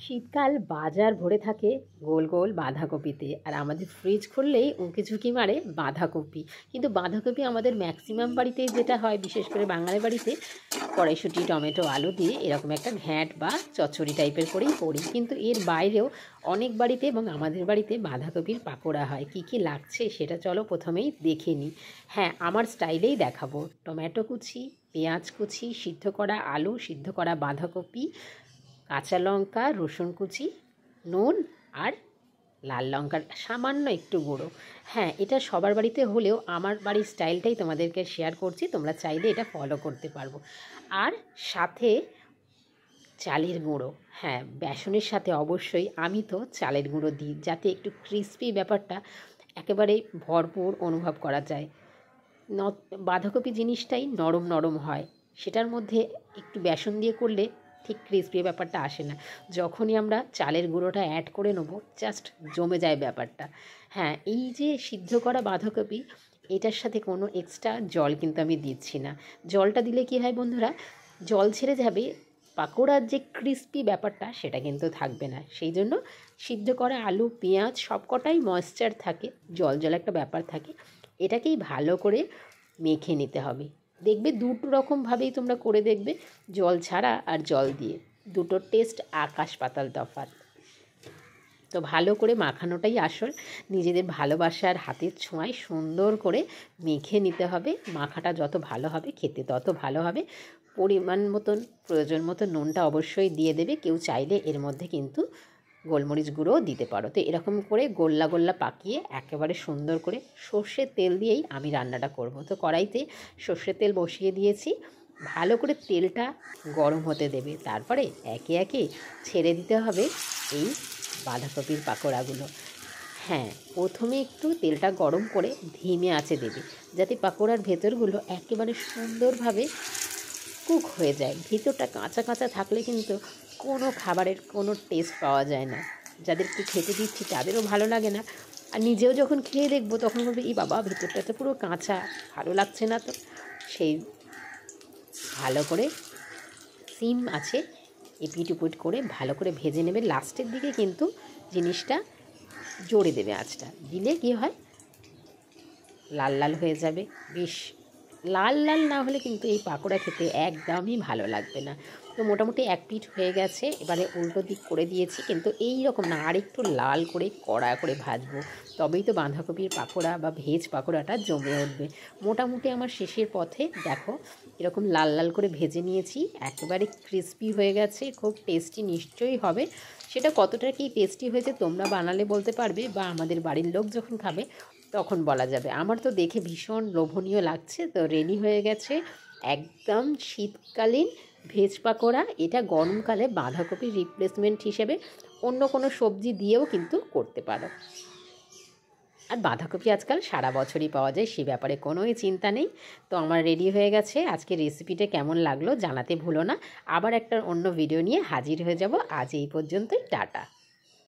শীতকাল বাজার ভরে থাকে গোল গোল বাঁধাকপিতে, আর আমাদের ফ্রিজ খুললেই উঁকি ঝুঁকি মারে বাঁধাকপি। কিন্তু বাঁধাকপি আমাদের ম্যাক্সিমাম বাড়িতেই যেটা হয়, বিশেষ করে বাঙালি বাড়িতে কড়াইশুঁটি, টমেটো, আলু দিয়ে এরকম একটা ঘ্যাঁট বা চচ্চড়ি টাইপের করেই করি। কিন্তু এর বাইরেও অনেক বাড়িতে এবং আমাদের বাড়িতে বাঁধাকপির পাকোড়া হয়। কি কি লাগছে সেটা চলো প্রথমেই দেখে নিই। হ্যাঁ, আমার স্টাইলেই দেখাবো। টমেটো কুচি, পেঁয়াজ কুচি, সিদ্ধ করা আলু, সিদ্ধ করা বাঁধাকপি, কাঁচা লঙ্কা, রসুন কুচি, নুন আর লাল লঙ্কার সামান্য একটু গুঁড়ো। হ্যাঁ, এটা সবার বাড়িতে হলেও আমার বাড়ির স্টাইলটাই তোমাদেরকে শেয়ার করছি, তোমরা চাইলে এটা ফলো করতে পারবো। আর সাথে চালের গুঁড়ো। হ্যাঁ, বেসনের সাথে অবশ্যই আমি তো চালের গুঁড়ো দিই, যাতে একটু ক্রিস্পি ব্যাপারটা একেবারে ভরপুর অনুভব করা যায়। বাঁধাকপি জিনিসটাই নরম নরম হয়, সেটার মধ্যে একটু বেসন দিয়ে করলে ঠিক ক্রিস্পি ব্যাপারটা আসে না। যখনই আমরা চালের গুঁড়োটা অ্যাড করে নেবো, জাস্ট জমে যায় ব্যাপারটা। হ্যাঁ, এই যে সিদ্ধ করা বাঁধাকপি, এটার সাথে কোনো এক্সট্রা জল কিন্তু আমি দিচ্ছি না। জলটা দিলে কি হয় বন্ধুরা, জল ছেড়ে যাবে, পাকোড়ার যে ক্রিস্পি ব্যাপারটা সেটা কিন্তু থাকবে না। সেই জন্য সিদ্ধ করা আলু, পেঁয়াজ সবকটাই ময়েশ্চার থাকে, জল জল একটা ব্যাপার থাকে। এটাকেই ভালো করে মেখে নিতে হবে। দেখবে দুটো রকমভাবেই তোমরা করে দেখবে, জল ছাড়া আর জল দিয়ে, দুটোর টেস্ট আকাশ পাতাল তফাৎ। তো ভালো করে মাখানোটাই আসল। নিজেদের ভালোবাসার হাতের ছোঁয়ায় সুন্দর করে মেখে নিতে হবে। মাখাটা যত ভালো হবে খেতে তত ভালো হবে। পরিমাণ মতন, প্রয়োজন মতো নুনটা অবশ্যই দিয়ে দেবে। কেউ চাইলে এর মধ্যে কিন্তু গোলমরিচ গুঁড়োও দিতে পারো। তো এরকম করে গোল্লা গোল্লা পাকিয়ে একেবারে সুন্দর করে সর্ষের তেল দিয়েই আমি রান্নাটা করব। তো কড়াইতে সর্ষের তেল বসিয়ে দিয়েছি, ভালো করে তেলটা গরম হতে দেবে। তারপরে একে একে ছেড়ে দিতে হবে এই বাঁধাকপির পাকোড়াগুলো। হ্যাঁ, প্রথমে একটু তেলটা গরম করে ধিমে আঁচে দেবে, যাতে পাকোড়ার ভেতরগুলো একেবারে সুন্দরভাবে কুক হয়ে যায়। ভিতরটা কাঁচা কাঁচা থাকলে কিন্তু কোনো খাবারের কোনো টেস্ট পাওয়া যায় না। যাদেরকে খেতে দিচ্ছি তাদেরও ভালো লাগে না, আর নিজেও যখন খেয়ে দেখবো তখন বলবে, এই বাবা ভেতরটা তো পুরো কাঁচা, ভালো লাগছে না। তো সেই ভালো করে সিম আছে এপিট উপিট করে ভালো করে ভেজে নেবে। লাস্টের দিকে কিন্তু জিনিসটা জোরে দেবে, আঁচটা দিলে কী হয়, লাল লাল হয়ে যাবে। বেশ লাল লাল না হলে কিন্তু এই পাকোড়া খেতে একদমই ভালো লাগবে না। তো মোটামুটি এক পিঠ হয়ে গেছে, এবারে উল্টো দিক করে দিয়েছি, কিন্তু এই রকম না, আর একটু লাল করে কড়া করে ভাজবো, তবেই তো বাঁধাকপির পাকোড়া বা ভেজ পাকোড়াটা জমে উঠবে। মোটামুটি আমার শেষের পথে, দেখো এরকম লাল লাল করে ভেজে নিয়েছি, একেবারে ক্রিস্পি হয়ে গেছে। খুব টেস্টি নিশ্চয়ই হবে। সেটা কতটা কি টেস্টি হয়েছে তোমরা বানালে বলতে পারবে, বা আমাদের বাড়ির লোক যখন খাবে তখন বলা যাবে। আমার তো দেখে ভীষণ লোভনীয় লাগছে। তো রেডি হয়ে গেছে একদম শীতকালীন ভেজ পাকোড়া। এটা গরমকালে বাঁধাকপির রিপ্লেসমেন্ট হিসেবে অন্য কোনো সবজি দিয়েও কিন্তু করতে পারো। আর বাঁধাকপি আজকাল সারা বছরই পাওয়া যায়, সে ব্যাপারে কোনোই চিন্তা নেই। তো আমার রেডি হয়ে গেছে। আজকে রেসিপিটা কেমন লাগলো জানাতে ভুলো না। আবার একটা অন্য ভিডিও নিয়ে হাজির হয়ে যাব। আজ এই পর্যন্তই, টাটা।